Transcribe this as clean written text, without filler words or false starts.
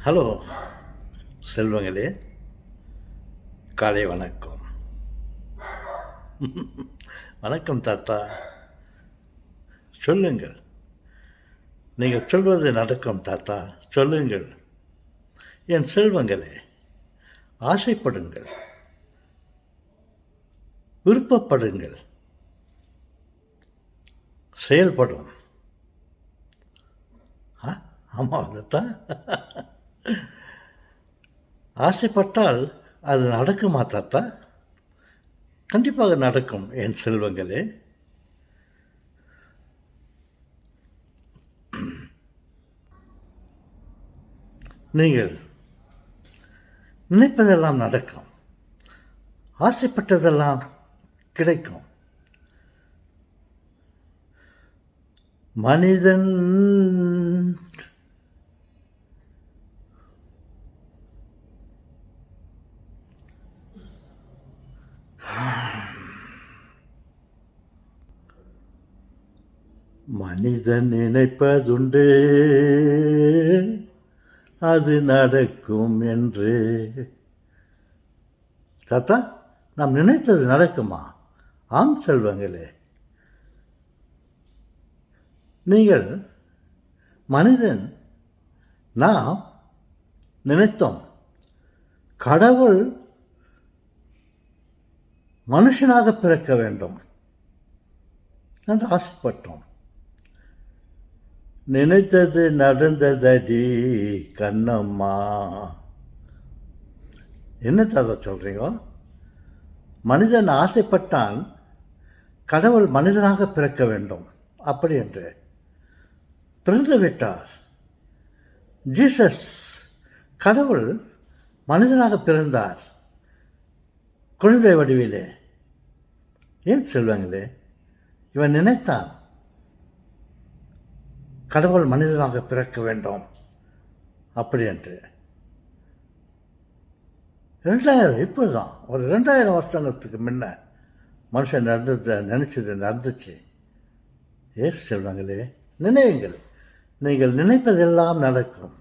Hello செல்வங்களே, காலை வணக்கம். வணக்கம் தாத்தா. சொல்லுங்கள், நீங்கள் சொல்வது நடக்கும் தாத்தா. சொல்லுங்கள் என் செல்வங்களே, ஆசைப்படுங்கள், விருப்பப்படுங்கள், செயல்படும். ஆமாம் தாத்தா. ஆசைப்பட்டால் அது நடக்குமா தாத்தா? கண்டிப்பாக நடக்கும் என் செல்வங்களே. நீங்கள் நினைப்பதெல்லாம் நடக்கும், ஆசைப்பட்டதெல்லாம் கிடைக்கும். மனிதன் மனிதன் நினைப்பதுண்டு அது நடக்கும் என்று. தாத்தா, நாம் நினைத்தது நடக்குமா? ஆம் செல்வங்களே. நீங்கள் மனிதன் நாம் நினைத்தோம், கடவுள் மனுஷனாக பிறக்க வேண்டும் என்று ஆசைப்பட்டோம். நினைத்தது நடந்ததடி கண்ணம்மா. என்ன தாத்தா சொல்கிறீங்க? மனிதன் ஆசைப்பட்டான் கடவுள் மனிதனாக பிறக்க வேண்டும் அப்படி என்று பிறந்து விட்டார். ஜீசஸ் கடவுள் மனிதனாக பிறந்தார் குழந்தை வடிவிலே. ஏன் செல்வங்களே, இவன் நினைத்தான் கடவுள் மனிதனாக பிறக்க வேண்டும் அப்படி என்று. 2000 இப்போதான் ஒரு 2000 வருஷங்களுக்கு முன்ன மனுஷன் நினச்சது நடந்துச்சு. ஏசு செல்வங்களே, நினைவுங்கள், நீங்கள் நினைப்பதெல்லாம் நடக்கும்.